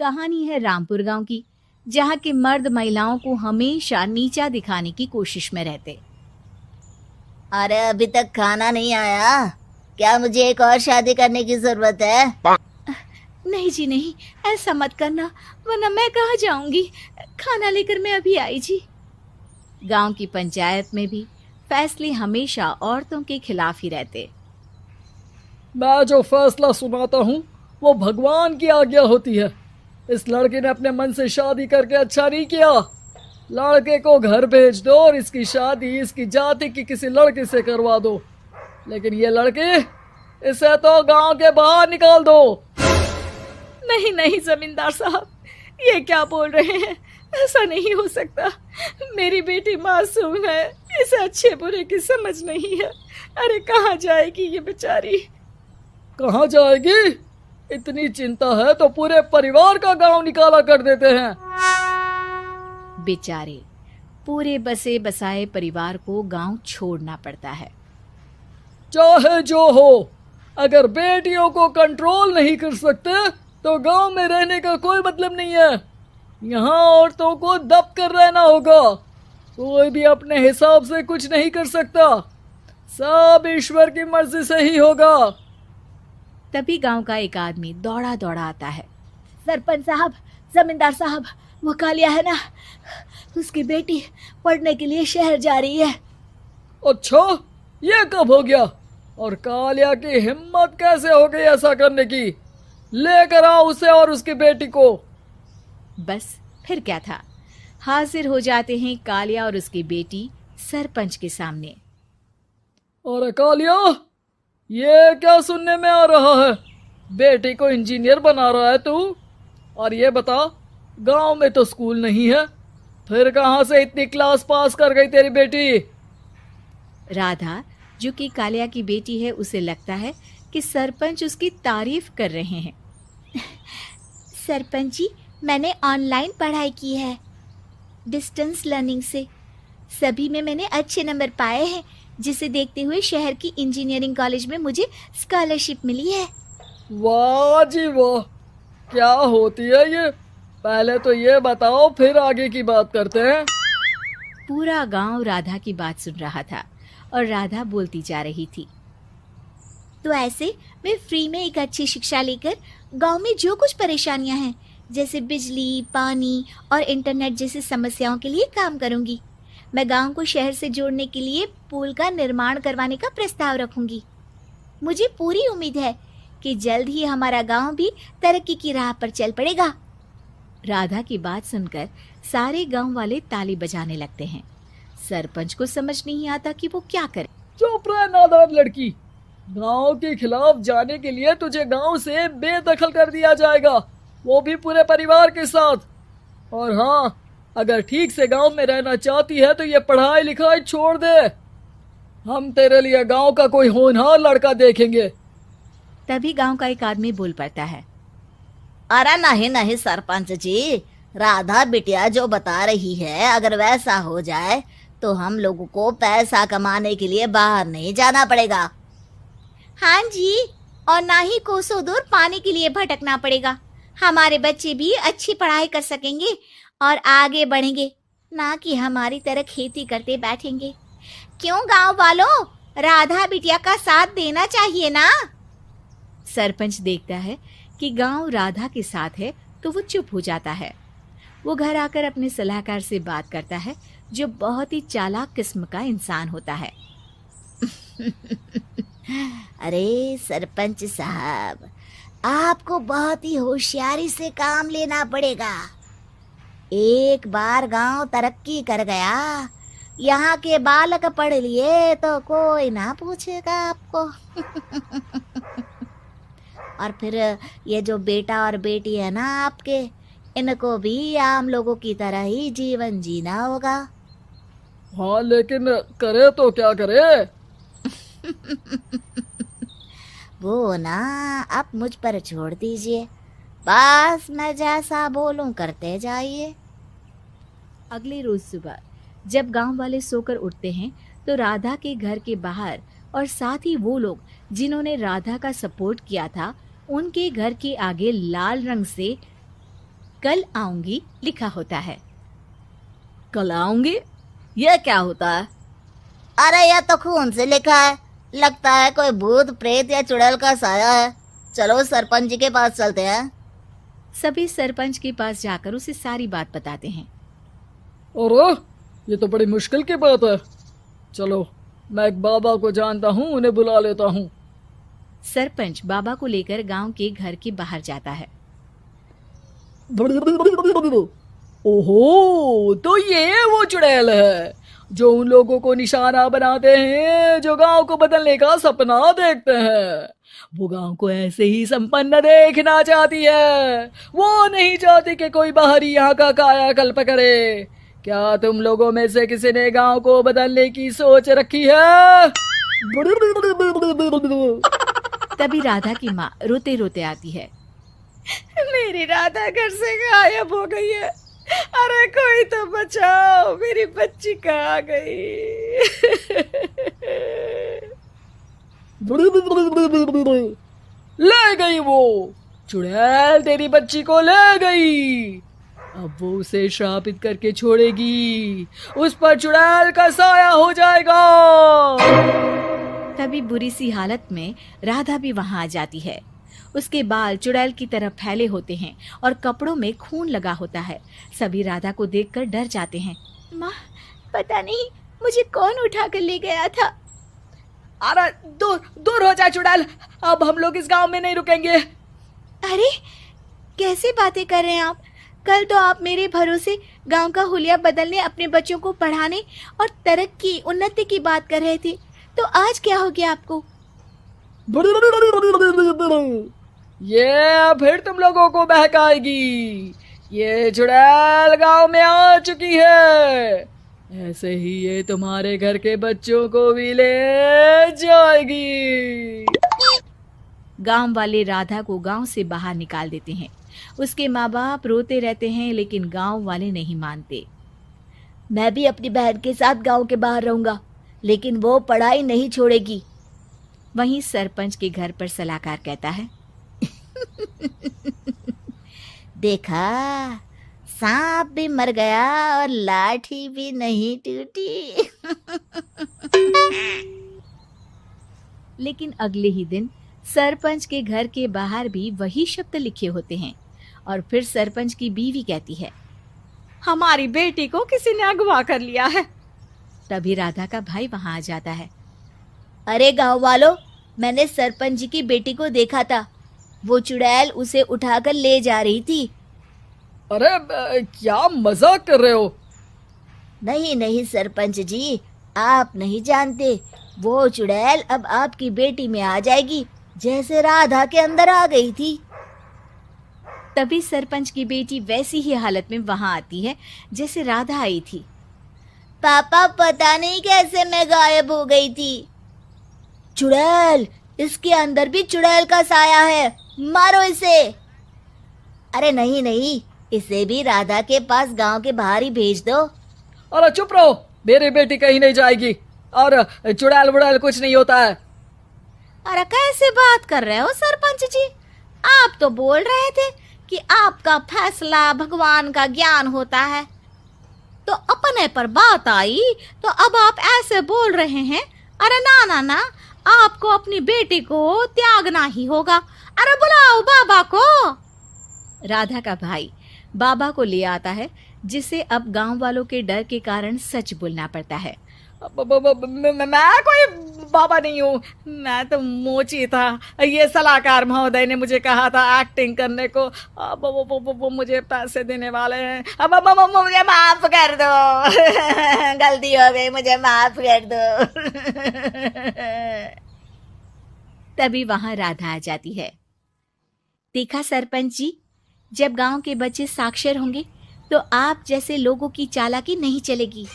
कहानी है रामपुर गांव की, जहां के मर्द महिलाओं को हमेशा नीचा दिखाने की कोशिश में रहते। अरे अभी तक खाना नहीं आया, क्या मुझे एक और शादी करने की जरूरत है? नहीं जी नहीं, ऐसा मत करना, वरना मैं कहाँ जाऊंगी। खाना लेकर मैं अभी आई जी। गांव की पंचायत में भी फैसले हमेशा औरतों के खिलाफ ही रहते। मैं जो फैसला सुनाता हूँ वो भगवान की आज्ञा होती है। इस लड़के ने अपने मन से शादी करके अच्छा नहीं किया। लड़के को घर भेज दो और इसकी शादी इसकी जाति की किसी लड़के से करवा दो, लेकिन ये लड़की, इसे तो गांव के बाहर निकाल दो। नहीं नहीं जमींदार साहब, ये क्या बोल रहे हैं? ऐसा नहीं हो सकता। मेरी बेटी मासूम है, इसे अच्छे बुरे की समझ नहीं है। अरे कहाँ जाएगी ये बेचारी? कहाँ जाएगी? इतनी चिंता है तो पूरे परिवार का गांव निकाला कर देते हैं। बेचारे पूरे बसे बसाए परिवार को गांव छोड़ना पड़ता है। चाहे जो हो, अगर बेटियों को कंट्रोल नहीं कर सकते तो गांव में रहने का कोई मतलब नहीं है। यहाँ औरतों को दब कर रहना होगा। कोई भी अपने हिसाब से कुछ नहीं कर सकता, सब ईश्वर की मर्जी से ही होगा। तभी गांव का एक आदमी दौड़ा दौड़ा आता है। सरपंच साहब, जमींदार साहब, वो कालिया है ना, उसकी बेटी पढ़ने के लिए शहर जा रही है। अच्छा, ये कब हो गया? और कालिया की हिम्मत कैसे हो गई ऐसा करने की? लेकर आओ उसे और उसकी बेटी को। बस फिर क्या था, हाजिर हो जाते हैं कालिया और उसकी बेटी सरपंच के सामने। अरे कालिया, ये क्या सुनने में आ रहा है? बेटी को इंजीनियर बना रहा है तू? और ये बता, गांव में तो स्कूल नहीं है, फिर कहां से इतनी क्लास पास कर गई तेरी बेटी? राधा, जो कि कालिया की बेटी है, उसे लगता है कि सरपंच उसकी तारीफ कर रहे हैं। सरपंच जी, मैंने ऑनलाइन पढ़ाई की है, डिस्टेंस लर्निंग से। सभी में मैंने अच्छे नंबर पाए हैं, जिसे देखते हुए शहर की इंजीनियरिंग कॉलेज में मुझे स्कॉलरशिप मिली है। वाह जी वाह, क्या होती है ये? पहले तो ये बताओ, फिर आगे की बात करते हैं। पूरा गांव राधा की बात सुन रहा था और राधा बोलती जा रही थी। तो ऐसे मैं फ्री में एक अच्छी शिक्षा लेकर गांव में जो कुछ परेशानियां हैं, जैसे बिजली, पानी और इंटरनेट जैसी समस्याओं के लिए काम करूंगी। मैं गांव को शहर से जोड़ने के लिए पुल का निर्माण करवाने का प्रस्ताव रखूंगी। मुझे पूरी उम्मीद है कि जल्द ही हमारा गांव भी तरक्की की राह पर चल पड़ेगा। राधा की बात सुनकर सारे गांव वाले ताली बजाने लगते हैं। सरपंच को समझ नहीं आता कि वो क्या करे। चुप रह नादान लड़की, गांव के खिलाफ जाने के लिए तुझे गांव से बेदखल कर दिया जाएगा, वो भी पूरे परिवार के साथ। और हाँ, अगर ठीक से गांव में रहना चाहती है तो ये पढ़ाई लिखाई छोड़ दे। हम तेरे लिए गांव का कोई होनहार लड़का देखेंगे। तभी गांव का एक आदमी बोल पड़ता है। अरे नहीं नहीं सरपंच जी, राधा बिटिया जो बता रही है, अगर वैसा हो जाए तो हम लोगों को पैसा कमाने के लिए बाहर नहीं जाना पड़ेगा। हाँ जी, और ना ही कोसों दूर पानी के लिए भटकना पड़ेगा। हमारे बच्चे भी अच्छी पढ़ाई कर सकेंगे और आगे बढ़ेंगे, ना कि हमारी तरह खेती करते बैठेंगे। क्यों गांव वालों, राधा बिटिया का साथ देना चाहिए ना। सरपंच देखता है कि गांव राधा के साथ है तो वो चुप हो जाता है। वो घर आकर अपने सलाहकार से बात करता है, जो बहुत ही चालाक किस्म का इंसान होता है। अरे सरपंच साहब, आपको बहुत ही होशियारी से काम लेना पड़ेगा। एक बार गांव तरक्की कर गया, यहाँ के बालक पढ़ लिए तो कोई ना पूछेगा आपको। और फिर ये जो बेटा और बेटी है ना आपके, इनको भी आम लोगों की तरह ही जीवन जीना होगा। हाँ, लेकिन करे तो क्या करे? वो ना आप मुझ पर छोड़ दीजिए, बस मैं जैसा बोलूं करते जाइए। अगले रोज सुबह जब गांव वाले सोकर उठते हैं तो राधा के घर के बाहर और साथ ही वो लोग जिन्होंने राधा का सपोर्ट किया था, उनके घर के आगे लाल रंग से कल आऊंगी लिखा होता है। कल आऊंगी, यह क्या होता है? अरे यह तो खून से लिखा है, लगता है कोई भूत प्रेत या चुड़ैल का साया है। चलो सरपंच जी के पास चलते हैं। सभी सरपंच के पास जाकर उसे सारी बात बताते हैं। अरे ये तो बड़ी मुश्किल की बात है। चलो मैं एक बाबा को जानता हूँ, उन्हें बुला लेता हूँ। सरपंच बाबा को लेकर गांव के घर के बाहर जाता है। ओहो, तो ये वो चुड़ैल है जो उन लोगों को निशाना बनाते हैं जो गांव को बदलने का सपना देखते हैं। वो गांव को ऐसे ही संपन्न देखना चाहती है। वो नहीं चाहती कि कोई बाहरी यहाँ का कायाकल्प करे। क्या तुम लोगों में से किसी ने गांव को बदलने की सोच रखी है? तभी राधा की माँ रोते रोते आती है। मेरी राधा घर से गायब हो गई है। अरे कोई तो बचाओ, मेरी बच्ची कहाँ गई? ले गई वो चुड़ैल, तेरी बच्ची को ले गई। अब वो उसे श्रापित करके छोड़ेगी, उस पर चुड़ैल का साया हो जाएगा। तभी बुरी सी हालत में राधा भी वहां आ जाती है। उसके बाल चुड़ैल की तरह फैले होते हैं और कपड़ों में खून लगा होता है। सभी राधा को देखकर डर जाते हैं। माँ, पता नहीं मुझे कौन उठा कर ले गया था। अरे दूर दूर हो जा चुड़ैल, अब हम लोग इस गांव में नहीं रुकेंगे। अरे कैसे बातें कर रहे हैं आप? कल तो आप मेरे भरोसे गांव का हुलिया बदलने, अपने बच्चों को पढ़ाने और तरक्की उन्नति की बात कर रहे थे, तो आज क्या हो गया आपको? ये फिर तुम लोगों को बहकाएगी। ये चुड़ैल गांव में आ चुकी है, ऐसे ही ये तुम्हारे घर के बच्चों को भी ले जाएगी। गांव वाले राधा को गांव से बाहर निकाल देते हैं। उसके माँ बाप रोते रहते हैं, लेकिन गांव वाले नहीं मानते। मैं भी अपनी बहन के साथ गांव के बाहर रहूंगा, लेकिन वो पढ़ाई नहीं छोड़ेगी। वहीं सरपंच के घर पर सलाहकार कहता है। देखा, सांप भी मर गया और लाठी भी नहीं टूटी। लेकिन अगले ही दिन सरपंच के घर के बाहर भी वही शब्द लिखे होते हैं। और फिर सरपंच की बीवी कहती है, हमारी बेटी को किसी ने अगवा कर लिया है। तभी राधा का भाई वहां आ जाता है। अरे गांव वालों, मैंने सरपंच जी की बेटी को देखा था। वो चुड़ैल उसे उठाकर ले जा रही थी। अरे क्या मजाक कर रहे हो? नहीं नहीं सरपंच जी, आप नहीं जानते। वो चुड़ैल अब आपकी बेटी में आ जाएगी, जैसे राधा के अंदर आ गई थी। तभी सरपंच की बेटी वैसी ही हालत में वहां आती है जैसे राधा आई थी। पापा, पता नहीं कैसे मैं गायब हो गई थी। चुड़ैल, इसके अंदर भी चुड़ैल का साया है, मारो इसे। अरे नहीं नहीं, इसे भी राधा के पास गांव के बाहर ही भेज दो। अरे चुप रहो, मेरी बेटी कहीं नहीं जाएगी और चुड़ैल वुड़ैल कुछ नहीं होता है। अरे कैसे बात कर रहे हो सरपंच जी? आप तो बोल रहे थे कि आपका फैसला भगवान का ज्ञान होता है, तो अपने पर बात आई तो अब आप ऐसे बोल रहे हैं। अरे ना ना ना, आपको अपनी बेटी को त्यागना ही होगा। अरे बुलाओ बाबा को। राधा का भाई बाबा को ले आता है, जिसे अब गांव वालों के डर के कारण सच बोलना पड़ता है। मैं कोई बाबा नहीं हूँ, मैं तो मोची था। ये सलाहकार महोदय ने मुझे कहा था एक्टिंग करने को। अब वो मुझे पैसे देने वाले हैं। अब मुझे माफ कर दो। गलती हो गई, मुझे माफ कर दो। तभी वहां राधा आ जाती है। देखा सरपंच जी, जब गांव के बच्चे साक्षर होंगे तो आप जैसे लोगों की चालाकी नहीं चलेगी।